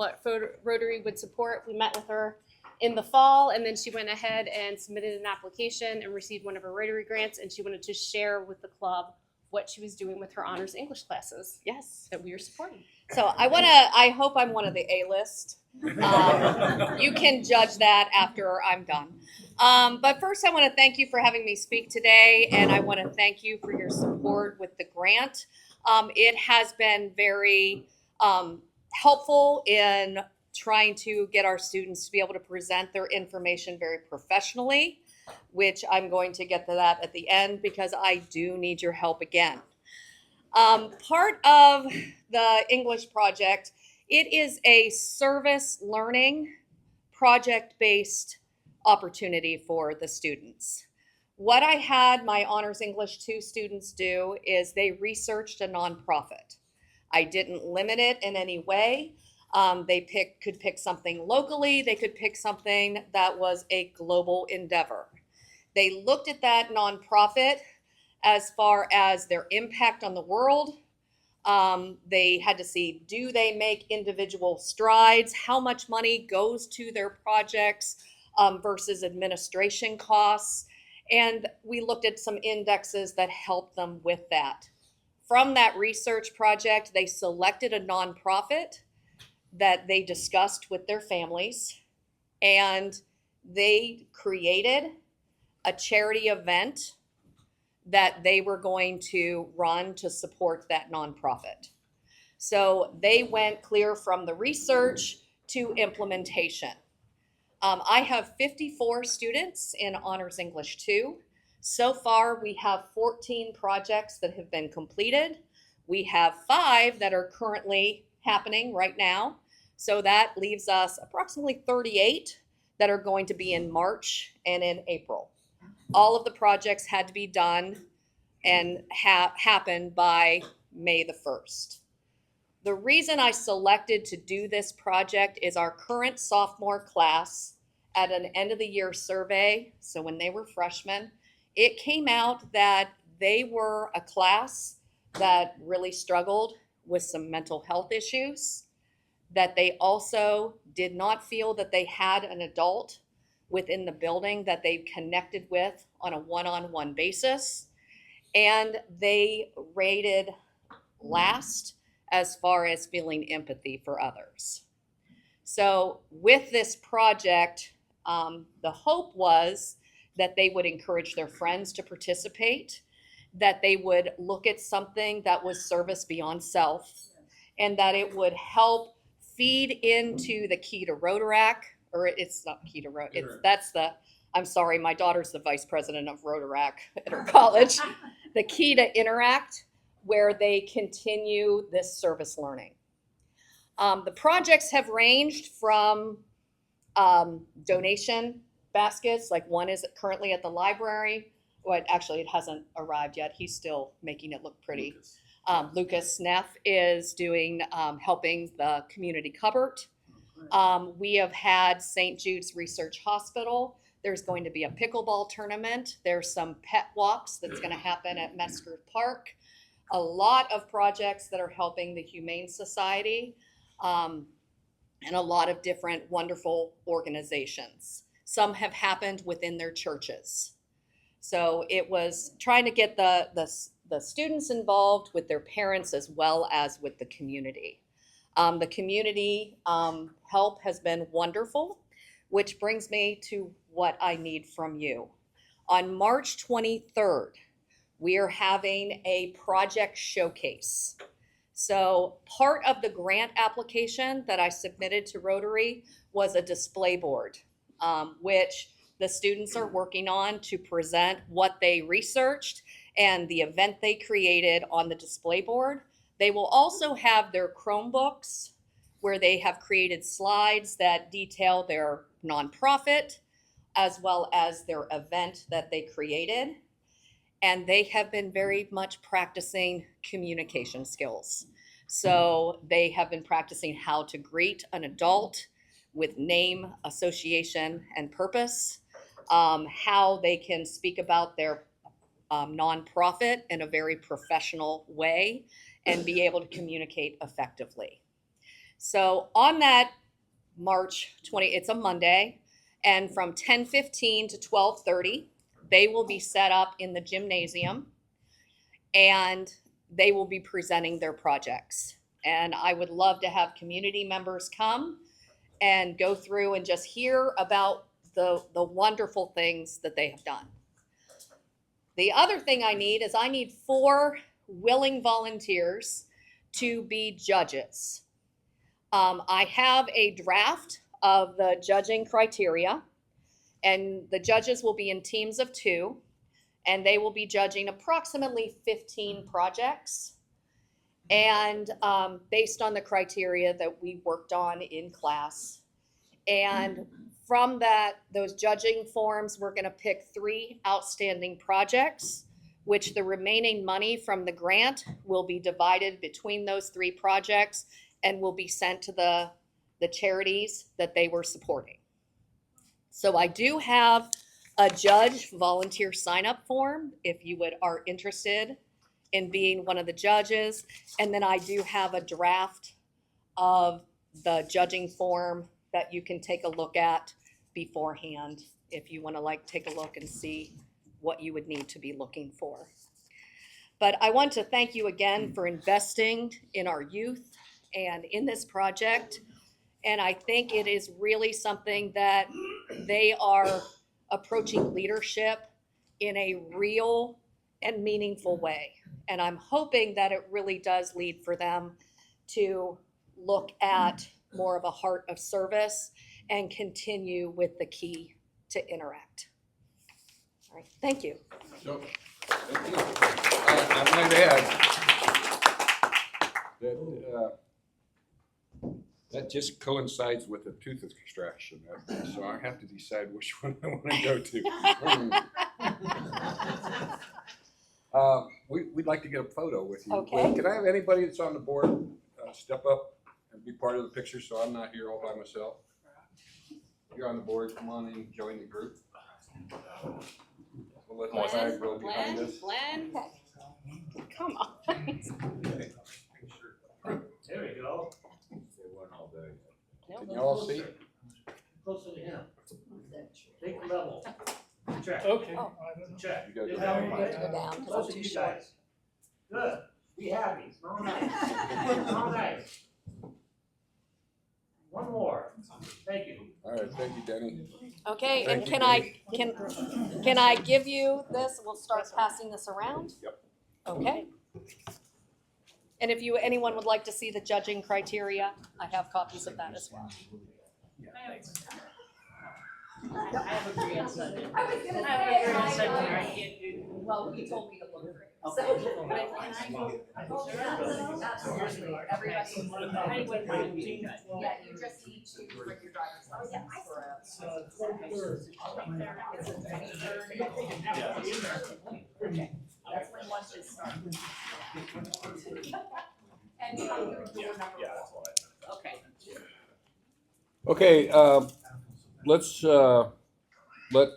what Rotary would support. We met with her in the fall, and then she went ahead and submitted an application and received one of her Rotary grants, and she wanted to share with the club what she was doing with her honors English classes. Yes. That we are supporting. So I hope I'm one of the A-list. You can judge that after I'm done. But first I want to thank you for having me speak today, and I want to thank you for your support with the grant. It has been very helpful in trying to get our students to be able to present their information very professionally, which I'm going to get to that at the end because I do need your help again. Part of the English project, it is a service learning project-based opportunity for the students. What I had my Honors English 2 students do is they researched a nonprofit. I didn't limit it in any way. They could pick something locally. They could pick something that was a global endeavor. They looked at that nonprofit as far as their impact on the world. They had to see, do they make individual strides? How much money goes to their projects versus administration costs? And we looked at some indexes that helped them with that. From that research project, they selected a nonprofit that they discussed with their families, and they created a charity event that they were going to run to support that nonprofit. So they went clear from the research to implementation. I have 54 students in Honors English 2. So far, we have 14 projects that have been completed. We have 5 that are currently happening right now. So that leaves us approximately 38 that are going to be in March and in April. All of the projects had to be done and happen by May the 1st. The reason I selected to do this project is our current sophomore class at an end of the year survey, so when they were freshmen, it came out that they were a class that really struggled with some mental health issues, that they also did not feel that they had an adult within the building that they connected with on a one-on-one basis, and they rated last as far as feeling empathy for others. So with this project, the hope was that they would encourage their friends to participate, that they would look at something that was service beyond self, and that it would help feed into the key to Rotaract, or it's not key to Rotaract, I'm sorry, my daughter's the vice president of Rotaract at her college, the key to Interact, where they continue this service learning. The projects have ranged from donation baskets, like one is currently at the library. Well, actually, it hasn't arrived yet. He's still making it look pretty. Lucas Neff is doing helping the community cupboard. We have had St. Jude's Research Hospital. There's going to be a pickleball tournament. There's some pet walks that's going to happen at Metzger Park. A lot of projects that are helping the Humane Society and a lot of different wonderful organizations. Some have happened within their churches. So it was trying to get the students involved with their parents as well as with the community. The community help has been wonderful, which brings me to what I need from you. On March 23rd, we are having a project showcase. So part of the grant application that I submitted to Rotary was a display board, which the students are working on to present what they researched and the event they created on the display board. They will also have their Chromebooks where they have created slides that detail their nonprofit as well as their event that they created. And they have been very much practicing communication skills. So they have been practicing how to greet an adult with name, association, and purpose, how they can speak about their nonprofit in a very professional way and be able to communicate effectively. So on that March 20, it's a Monday, and from 10:15 to 12:30, they will be set up in the gymnasium, and they will be presenting their projects. And I would love to have community members come and go through and just hear about the wonderful things that they have done. The other thing I need 4 willing volunteers to be judges. I have a draft of the judging criteria, and the judges will be in teams of 2, and they will be judging approximately 15 projects, and based on the criteria that we worked on in class. And from those judging forms, we're going to pick 3 outstanding projects, which the remaining money from the grant will be divided between those 3 projects and will be sent to the charities that they were supporting. So I do have a judge volunteer sign-up form if you are interested in being one of the judges. And then I do have a draft of the judging form that you can take a look at beforehand if you want to take a look and see what you would need to be looking for. But I want to thank you again for investing in our youth and in this project. And I think it is really something that they are approaching leadership in a real and meaningful way. And I'm hoping that it really does lead for them to look at more of a heart of service and continue with the key to interact. All right, thank you. So, thank you. I might add that that just coincides with the tooth extraction. So I have to decide which one I want to go to. We'd like to get a photo with you. Okay. Can I have anybody that's on the board step up and be part of the picture so I'm not here all by myself? You're on the board. Come on and join the group. We'll let the flag go behind us. Glenn, come on. There we go. Can you all see? Closer to him. Take the level. Check. Okay. Oh. Check. You gotta go Good. down. Go down, 'cause Close I'm to too you short. guys. Good. Be happy. Smell nice. Smell nice. One more. Thank you. All right, thank you, Denny. Okay, and Thank you, can I give you this? We'll start passing this around. Yep. Okay. And if anyone would like to see the judging criteria, I have copies of that as well. I have a grandson. I was gonna I have a grandson and I can't do. Well, he told me to look for it. So, Okay. absolutely, everybody. I wouldn't mind being Yeah, you just need to bring your driver's license. Yeah, It's 23rd. It's the 23rd. That's when lunches start. And you know, your number. Okay. Okay, let's let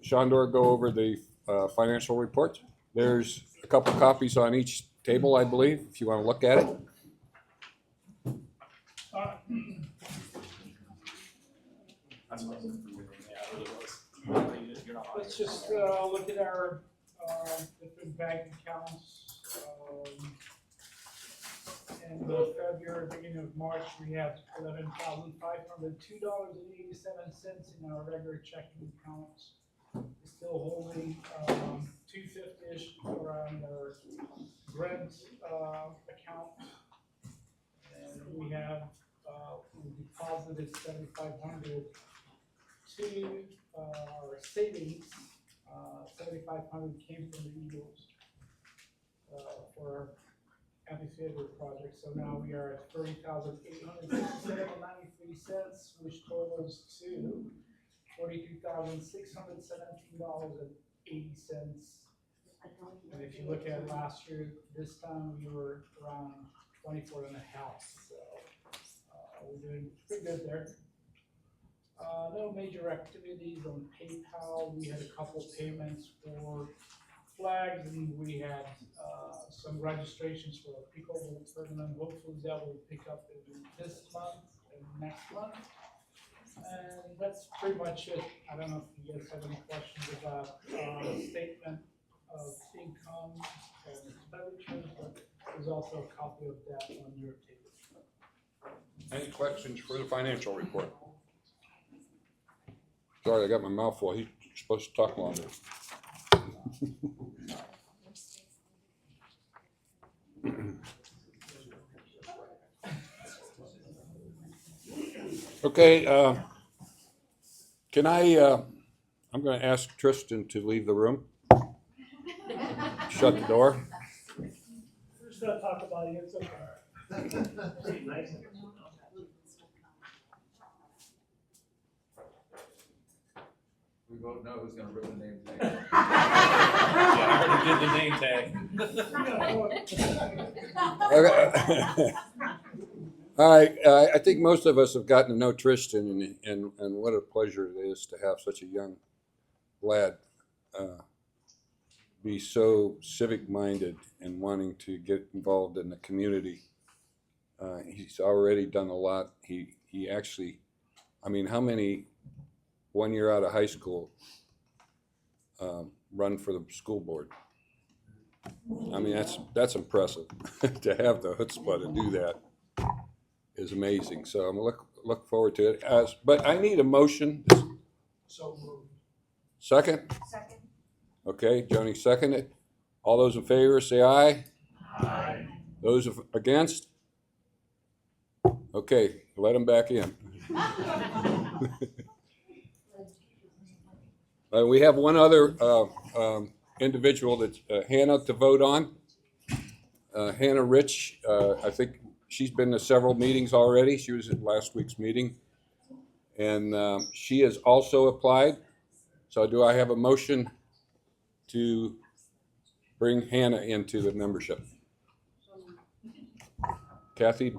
Shondor go over the financial report. There's a couple copies on each table, I believe, if you want to look at it. Let's just look at our different bank accounts. In February, beginning of March, we have $11,502.87 in our regular checking accounts. We're still holding $250-ish around our rent account. And we have we deposited $7,500 to our savings. $7,500 came from the Eagles for our amphitheater project. So now we are at $30,867.93, which totals to $42,617.80. And if you look at last year, this time we were around 24 and a half. So we're doing pretty good there. No major activities on PayPal. We had a couple payments for flags, and we had some registrations for a pickleball tournament. Hopefully that will pick up in this month and next month. And that's pretty much it. I don't know if you guys have any questions about statement of income and expenditures, but there's also a copy of that on your table. Any questions for the financial report? Sorry, I got my mouth full. He's supposed to talk longer. Okay, can I'm gonna ask Tristan to leave the room. Shut the door. We're just gonna talk about it, it's okay. Nice. We both know who's gonna rip the name tag. Yeah, I already did the name tag. Okay. All right, I think most of us have gotten to know Tristan, and what a pleasure it is to have such a young lad be so civic-minded and wanting to get involved in the community. He's already done a lot. He actually, I mean, how many 1 year out of high school run for the school board? I mean, that's impressive. To have the chutzpah to do that is amazing. So I'm look forward to it. But I need a motion. So moved. Second? Second. Okay, Joni seconded. All those in favor say aye. Aye. Those against? Okay, let him back in. We have one other individual that's Hannah to vote on. Hannah Rich, I think she's been to several meetings already. She was at last week's meeting. And she has also applied. So do I have a motion to bring Hannah into the membership? Kathy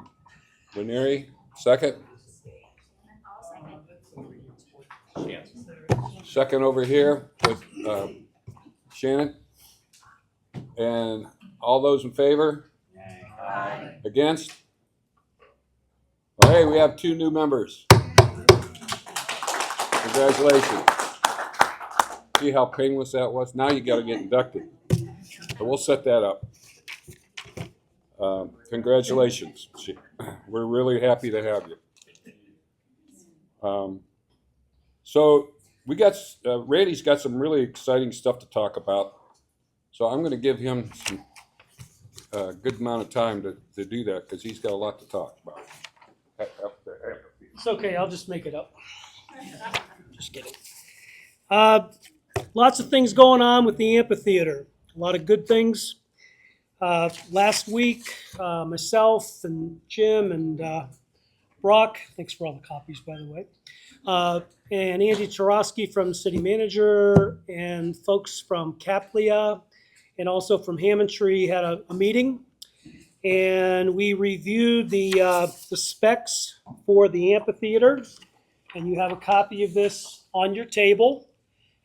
Ranieri, second. Second over here with Shannon. And all those in favor? Aye. Against? Well, hey, we have 2 new members. Congratulations. See how painless that was? Now you got to get inducted. So we'll set that up. Congratulations. We're really happy to have you. So we got, Randy's got some really exciting stuff to talk about. So I'm going to give him some good amount of time to do that because he's got a lot to talk about. It's okay, I'll just make it up. Just kidding. Lots of things going on with the amphitheater. A lot of good things. Last week, myself and Jim and Brock, thanks for all the copies, by the way, and Andy Tarosky from City Manager and folks from Caplia and also from Hammondtree had a meeting. And we reviewed the specs for the amphitheater. And you have a copy of this on your table.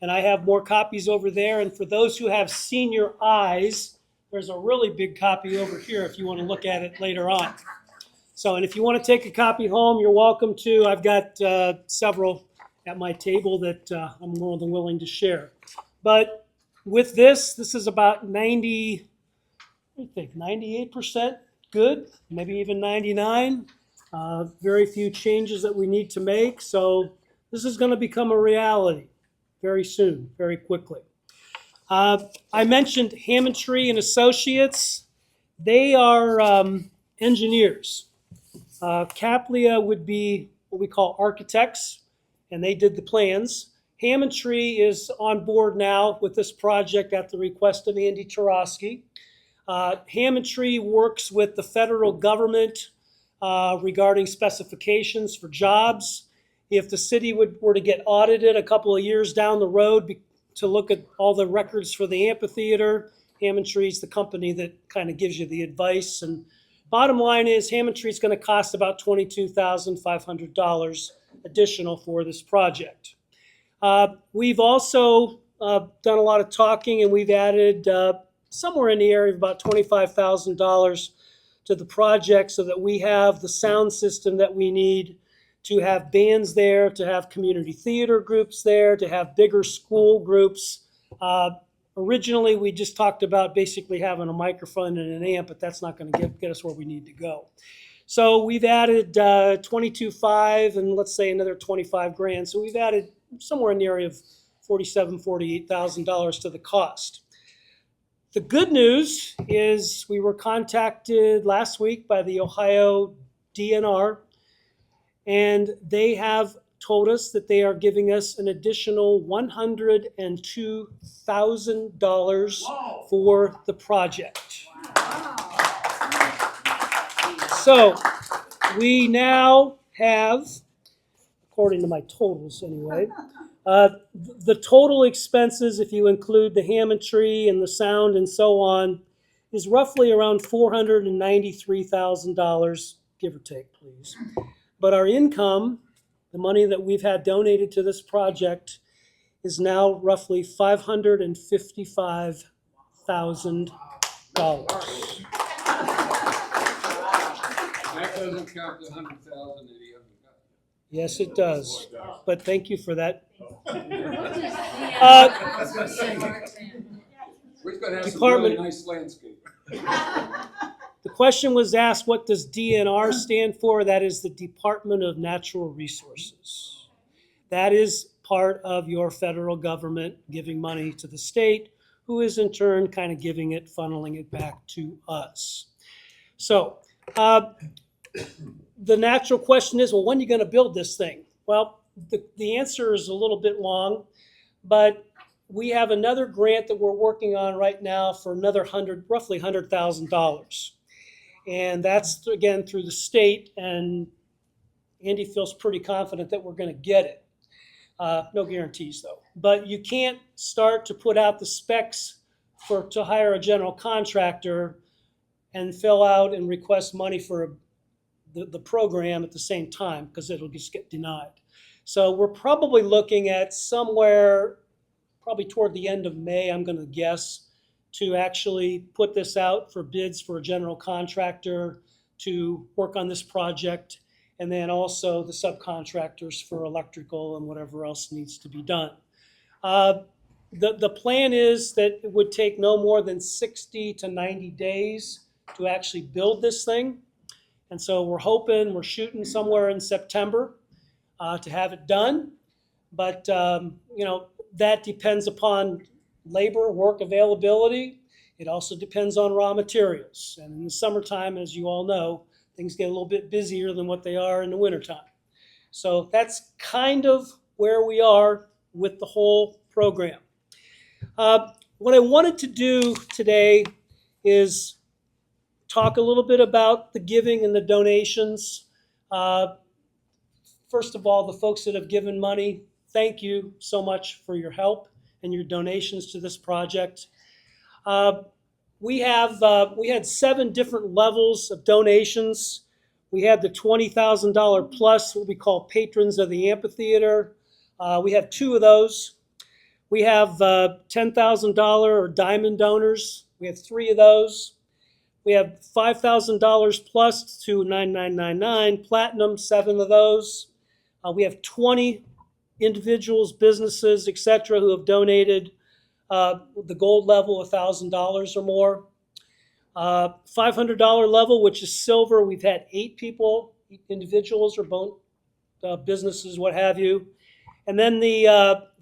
And I have more copies over there. And for those who have senior eyes, there's a really big copy over here if you want to look at it later on. So, and if you want to take a copy home, you're welcome to. I've got several at my table that I'm more than willing to share. But with this is about 98% good, maybe even 99. Very few changes that we need to make. So this is going to become a reality very soon, very quickly. I mentioned Hammondtree and Associates. They are engineers. Caplia would be what we call architects, and they did the plans. Hammondtree is on board now with this project at the request of Andy Tarosky. Hammondtree works with the federal government regarding specifications for jobs. If the city were to get audited a couple of years down the road to look at all the records for the amphitheater, Hammondtree is the company that kind of gives you the advice. And bottom line is Hammondtree is going to cost about $22,500 additional for this project. We've also done a lot of talking, and we've added somewhere in the area of about $25,000 to the project so that we have the sound system that we need to have bands there, to have community theater groups there, to have bigger school groups. Originally, we just talked about basically having a microphone and an amp, but that's not going to get us where we need to go. So we've added 22.5 and let's say another 25 grand. So we've added somewhere in the area of $48,000 to the cost. The good news is we were contacted last week by the Ohio DNR, and they have told us that they are giving us an additional $102,000 for the project. So we now have, according to my totals anyway, the total expenses, if you include the Hammond tree and the sound and so on, is roughly around $493,000, give or take, please. But our income, the money that we've had donated to this project, is now roughly $555,000. That doesn't count the 100,000 that he hasn't got. Yes, it does. But thank you for that. We're gonna have some Department- really nice landscape. The question was asked, what does DNR stand for? That is the Department of Natural Resources. That is part of your federal government giving money to the state, who is in turn kind of giving it, funneling it back to us. So the natural question is, well, when are you going to build this thing? Well, the answer is a little bit long, but we have another grant that we're working on right now for another roughly $100,000. And that's, again, through the state, and Andy feels pretty confident that we're going to get it. No guarantees, though. But you can't start to put out the specs to hire a general contractor and fill out and request money for the program at the same time, because it'll just get denied. So we're probably looking at somewhere, probably toward the end of May, I'm going to guess, to actually put this out for bids for a general contractor to work on this project, and then also the subcontractors for electrical and whatever else needs to be done. The plan is that it would take no more than 60 to 90 days to actually build this thing. And so we're shooting somewhere in September to have it done. But, that depends upon labor, work availability. It also depends on raw materials. And in the summertime, as you all know, things get a little bit busier than what they are in the wintertime. So that's kind of where we are with the whole program. What I wanted to do today is talk a little bit about the giving and the donations. First of all, the folks that have given money, thank you so much for your help and your donations to this project. We had 7 different levels of donations. We had the $20,000 plus, what we call patrons of the amphitheater. We have 2 of those. We have $10,000 or diamond donors. We have 3 of those. We have $5,000 plus to 9999 platinum, 7 of those. We have 20 individuals, businesses, etc., who have donated the gold level, $1,000 or more. $500 level, which is silver, we've had 8 people, individuals or both businesses, what have you. And then the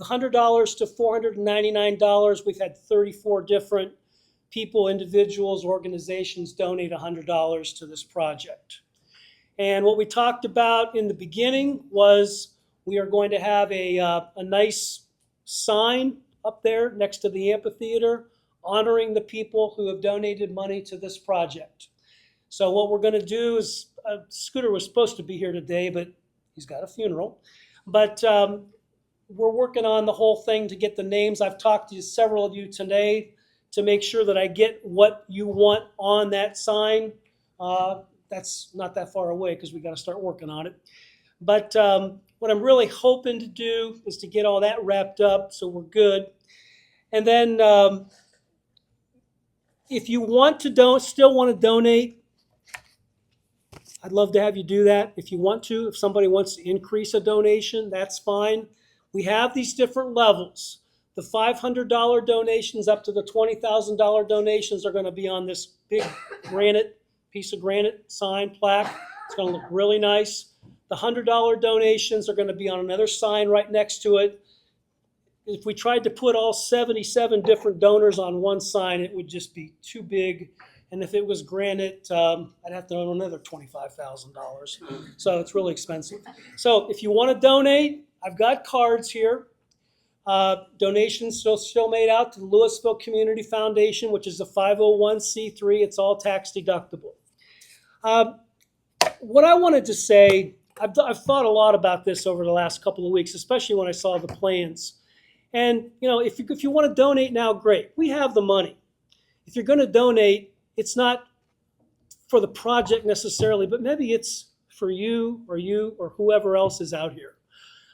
$100 to $499, we've had 34 different people, individuals, organizations donate $100 to this project. And what we talked about in the beginning was we are going to have a nice sign up there next to the amphitheater honoring the people who have donated money to this project. So what we're going to do is, Scooter was supposed to be here today, but he's got a funeral. But we're working on the whole thing to get the names. I've talked to several of you today to make sure that I get what you want on that sign. That's not that far away because we got to start working on it. But what I'm really hoping to do is to get all that wrapped up so we're good. And then if you want to still want to donate, I'd love to have you do that. If you want to, if somebody wants to increase a donation, that's fine. We have these different levels. The $500 donations up to the $20,000 donations are going to be on this big piece of granite sign plaque. It's going to look really nice. The $100 donations are going to be on another sign right next to it. If we tried to put all 77 different donors on one sign, it would just be too big. And if it was granite, I'd have to own another $25,000. So it's really expensive. So if you want to donate, I've got cards here. Donations still made out to the Louisville Community Foundation, which is a 501c3. It's all tax deductible. What I wanted to say, I've thought a lot about this over the last couple of weeks, especially when I saw the plans. And if you want to donate now, great. We have the money. If you're going to donate, it's not for the project necessarily, but maybe it's for you or whoever else is out here.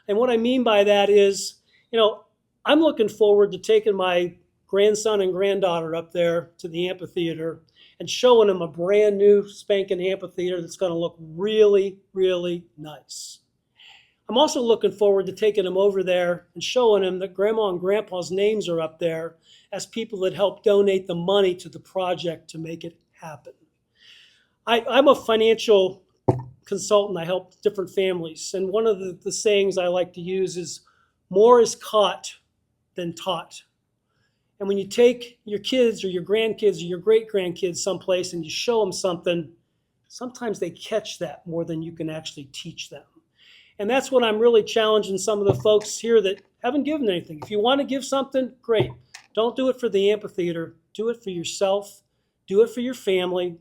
And what I mean by that is, I'm looking forward to taking my grandson and granddaughter up there to the amphitheater and showing them a brand new spanking amphitheater that's going to look really, really nice. I'm also looking forward to taking them over there and showing them that Grandma and Grandpa's names are up there as people that helped donate the money to the project to make it happen. I'm a financial consultant. I help different families. And one of the sayings I like to use is, more is caught than taught. And when you take your kids or your grandkids or your great-grandkids someplace and you show them something, sometimes they catch that more than you can actually teach them. And that's what I'm really challenging some of the folks here that haven't given anything. If you want to give something, great. Don't do it for the amphitheater. Do it for yourself. Do it for your family,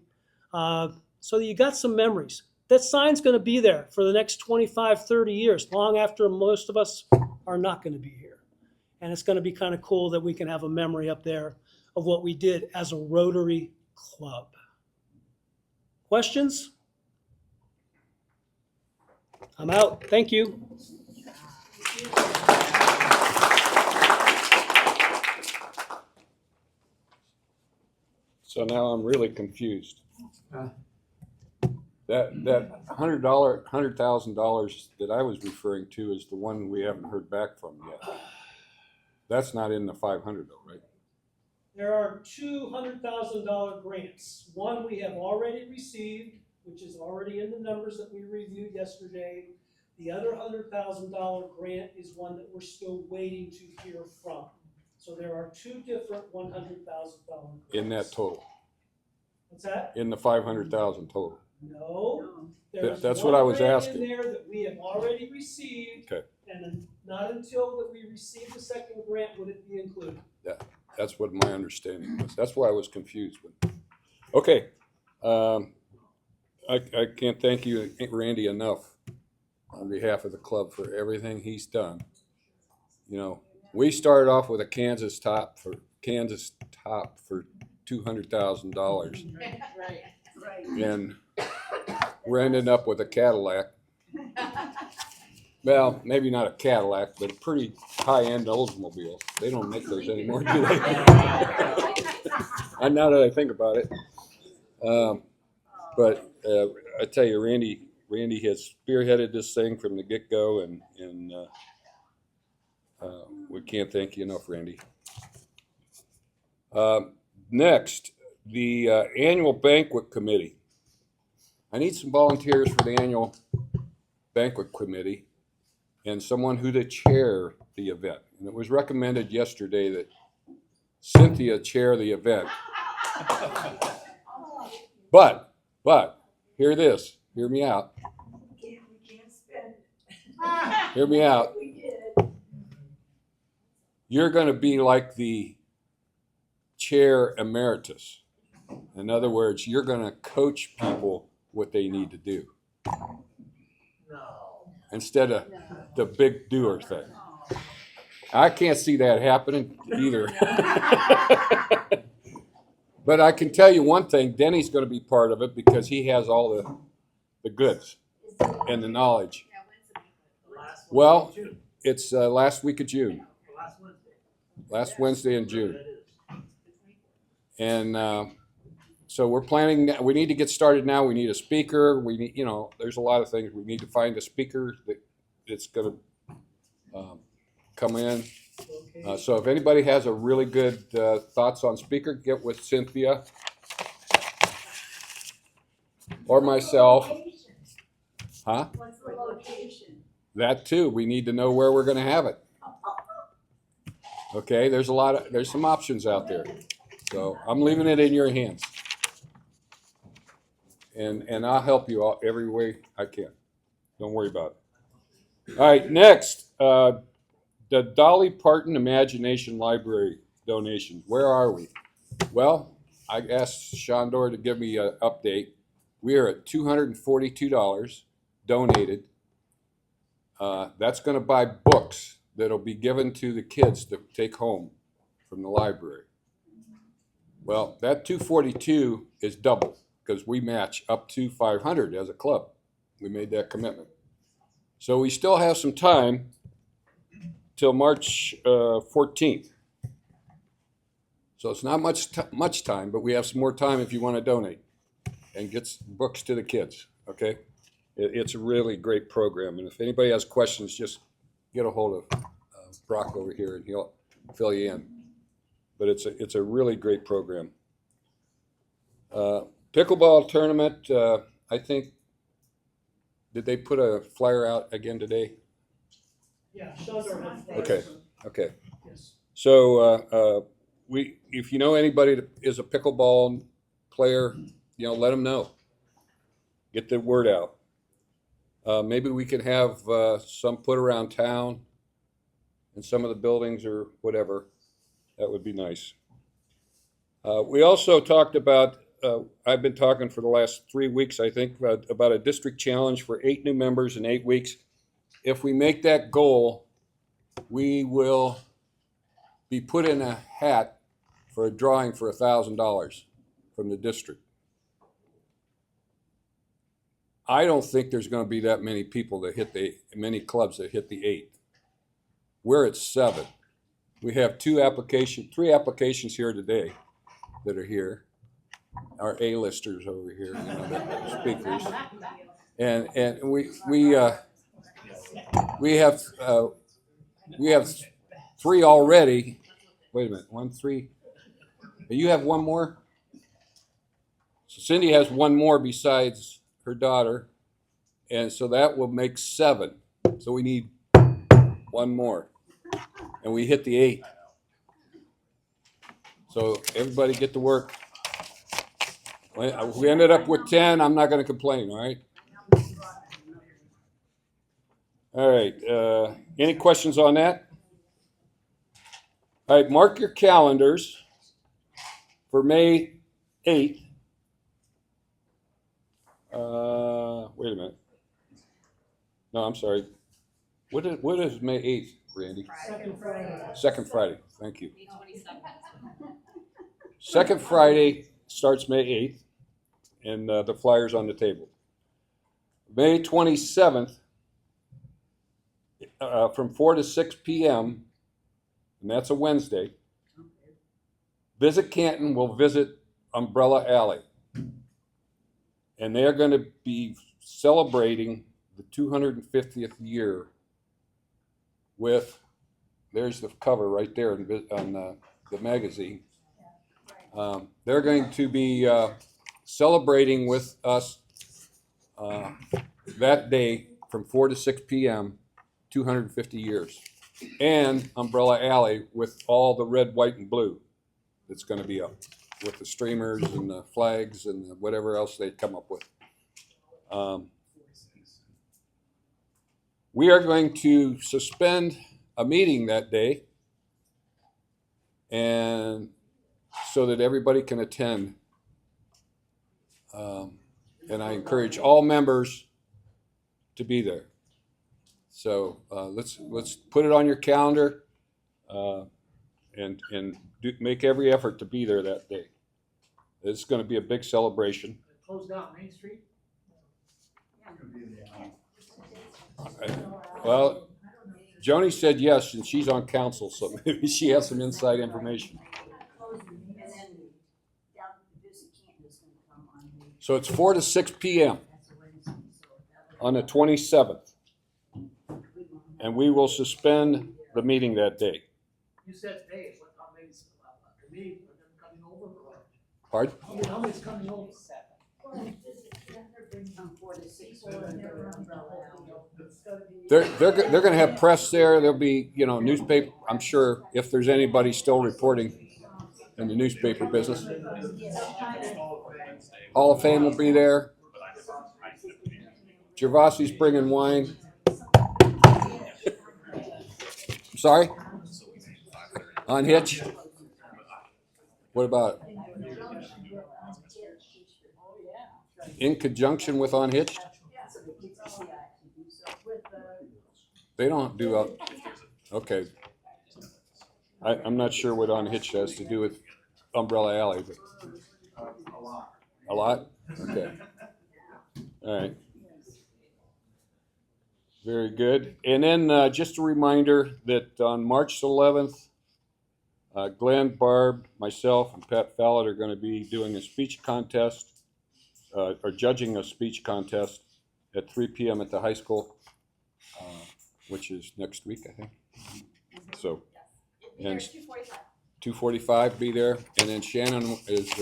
so that you got some memories. That sign's going to be there for the next 25, 30 years, long after most of us are not going to be here. And it's going to be kind of cool that we can have a memory up there of what we did as a Rotary Club. Questions? I'm out. Thank you. So now I'm really confused. That $100,000 that I was referring to is the one we haven't heard back from yet. That's not in the 500 though, right? There are two $100,000 grants. One we have already received, which is already in the numbers that we reviewed yesterday. The other $100,000 grant is one that we're still waiting to hear from. So there are two different $100,000 grants. In that total? What's that? In the 500,000 total? No. There's That's one what I was grant asking. in there that we have already received. Okay. And not until that we receive the second grant would it be included. That's what my understanding was. That's why I was confused with. Okay. I can't thank you, Randy, enough on behalf of the club for everything he's done. We started off with a Kansas top for $200,000, Right. and we're ending up with a Cadillac. Well, maybe not a Cadillac, but a pretty high-end Oldsmobile. They don't make those anymore, do they? And now that I think about it, but I tell you, Randy has spearheaded this thing from the get-go, and we can't thank you enough, Randy. Next, the annual banquet committee. I need some volunteers for the annual banquet committee and someone who to chair the event. And it was recommended yesterday that Cynthia chair the event. But, hear this, hear me out. We can't spend it. Hear me out. We did. You're going to be like the chair emeritus. In other words, you're going to coach people what they need to do No. instead of the big doer thing. I can't see that happening either. But I can tell you one thing, Denny's going to be part of it because he has all the goods and the knowledge. The last one Well, in June. it's last week of June. The last Wednesday. last Wednesday in June. And so we're planning, we need to get started now. We need a speaker. We need, there's a lot of things. We need to find a speaker that's going to come in. So if anybody has a really good thoughts on speaker, get with Cynthia or myself. Huh? What's the location? That too. We need to know where we're going to have it. Okay, there's some options out there. So I'm leaving it in your hands. And I'll help you out every way I can. Don't worry about it. All right, next, the Dolly Parton Imagination Library donations. Where are we? Well, I asked Shondor to give me an update. We are at $242 donated. That's going to buy books that'll be given to the kids to take home from the library. Well, that 242 is double because we match up to 500 as a club. We made that commitment. So we still have some time till March 14th. So it's not much time, but we have some more time if you want to donate and get books to the kids, okay? It's a really great program, and if anybody has questions, just get a hold of Brock over here, and he'll fill you in. But it's a really great program. Pickleball tournament, I think, did they put a flyer out again today? Yeah, Shondor had flags. Okay, okay. Yes. So if you know anybody that is a pickleball player, let them know. Get the word out. Maybe we can have some put around town in some of the buildings or whatever. That would be nice. We also talked about, I've been talking for the last 3 weeks, I think, about a district challenge for 8 new members in 8 weeks. If we make that goal, we will be put in a hat for a drawing for $1,000 from the district. I don't think there's going to be that many people that many clubs that hit the 8. We're at 7. We have 3 applications here today that are here. Our A-listers over here, the speakers, and we have 3 already. Wait a minute, 1, 3. You have 1 more. So Cindy has 1 more besides her daughter, and so that will make 7. So we need 1 more, and we hit the 8. So everybody get to work. If we ended up with 10, I'm not going to complain, all right? All right, any questions on that? All right, mark your calendars for May 8th. Wait a minute. No, I'm sorry. What is May 8th, Randy? Second Friday. Second Friday, thank you. Second Friday starts May 8th, and the flyer's on the table. May 27th, from 4 to 6 p.m., and that's a Wednesday, Visit Canton will visit Umbrella Alley. And they're going to be celebrating the 250th year with, there's the cover right there on the magazine. They're going to be celebrating with us that day from 4 to 6 p.m., 250 years. And Umbrella Alley with all the red, white, and blue that's going to be up with the streamers and the flags and whatever else they come up with. We are going to suspend a meeting that day, and so that everybody can attend. And I encourage all members to be there. So let's put it on your calendar and make every effort to be there that day. It's going to be a big celebration. Closed out Main Street. Well, Joni said yes, and she's on council, so maybe she has some inside information. So it's 4 to 6 p.m. on the 27th, and we will suspend the meeting that day. You said, hey, how many's, the meeting, are them coming over or? Pardon? How many's coming over? They're going to have press there. There'll be, you know, newspaper. I'm sure if there's anybody still reporting in the newspaper business. Hall of Fame will be there. Gervasi's bringing wine. I'm sorry? Unhitched? What about it? In conjunction with Unhitched? They don't do okay. I'm not sure what Unhitched has to do with Umbrella Alley, but a lot? Okay. All right. Very good. And then just a reminder that on March 11th, Glenn, Barb, myself, and Pat Fallett are going to be doing a speech contest, or judging a speech contest at 3 p.m. at the high school, which is next week, I think. So, and 2:45 be there. And then Shannon is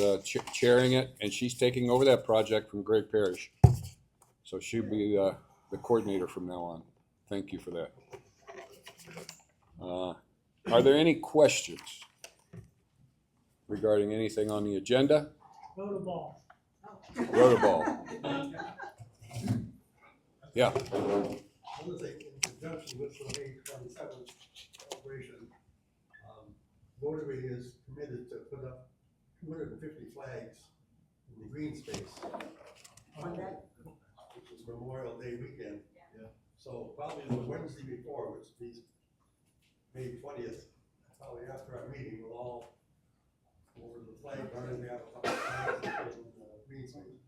chairing it, and she's taking over that project from Greg Parrish. So she'll be the coordinator from now on. Thank you for that. Are there any questions regarding anything on the agenda? Rotoball. Rotoball. Yeah. I want to say, in conjunction with the May 27th celebration, Rotary is committed to put up 250 flags in the green space. Which is Memorial Day weekend. Yeah. So probably the Wednesday before, which is May 20th, probably after our meeting, we'll all over the flag garden. We have a couple of flags in the green space.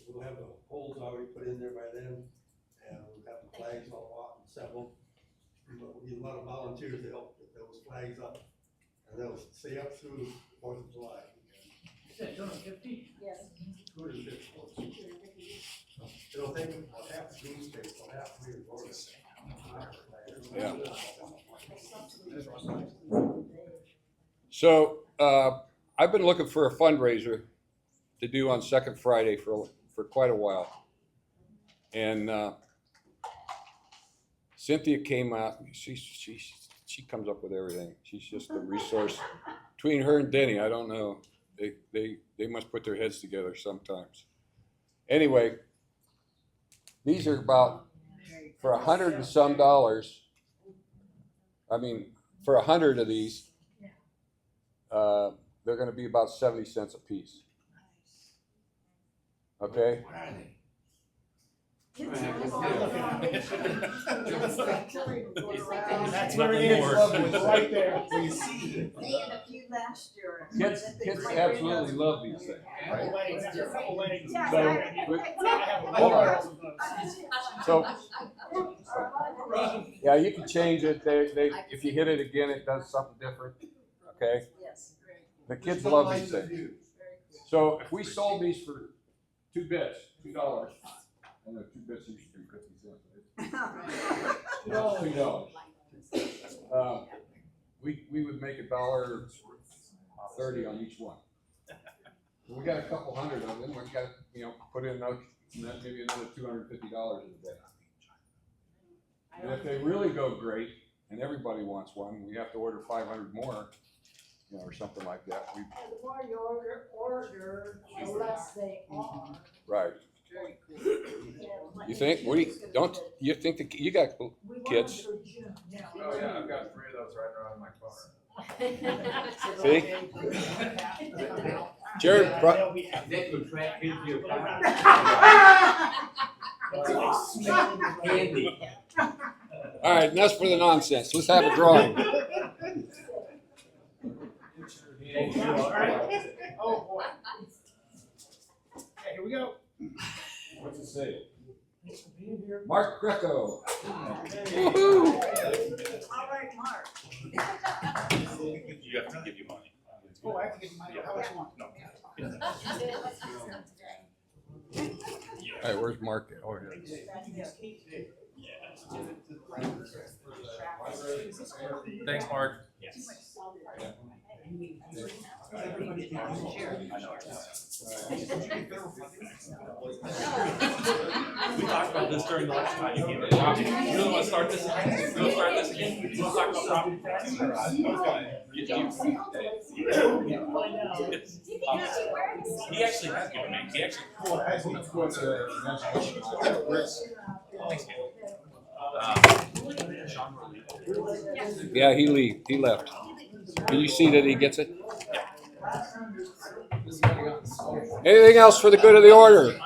We'll have the poles already put in there by then, and we'll have the flags all out and assembled. But we need a lot of volunteers to help get those flags up, and they'll stay up through the 4th of July. You said 250? Yes. 250. It'll take about half the green space, so half reinforced. Yeah. So I've been looking for a fundraiser to do on Second Friday for quite a while, and Cynthia came out. She comes up with everything. She's just a resource. Between her and Denny, I don't know. They must put their heads together sometimes. Anyway, these are about for $100 and some. I mean, for 100 of these, they're going to be about 70 cents a piece. Okay. That's where it is, right there. They had a few last year. Kids absolutely love these things. So, yeah, you can change it. If you hit it again, it does something different. Okay. Yes. The kids love these things. So if we sold these for 2 bits, $2, and the 2 bits used to be 50 cents. $2. We would make $1.30 on each one. We got a couple hundred of them. We got put in maybe another $250 in a day. And if they really go great, and everybody wants one, we have to order 500 more, or something like that. The more you order, the less they are. Right. You think? What do you think you got kids? Oh yeah, I've got 3 of those right around my car. See? Jared, Nick would track kids to your car. Candy. all right, enough for the nonsense. Let's have a drawing. Oh, boy. Okay, here we go. What's it say? Thanks for being Mark Greco. All right, Mark. You have to give you money. Oh, I have to get my, how much you want? No. Hey, where's Mark? Oh, here it is. Thanks, Mark. We talked about this during the last time you came in. You really want to start this again? You want to start this again? You want to talk about property tax? Good job. He actually has given me. He actually. Thanks, man. Yeah, he left. Can you see that he gets it? Anything else for the good of the order?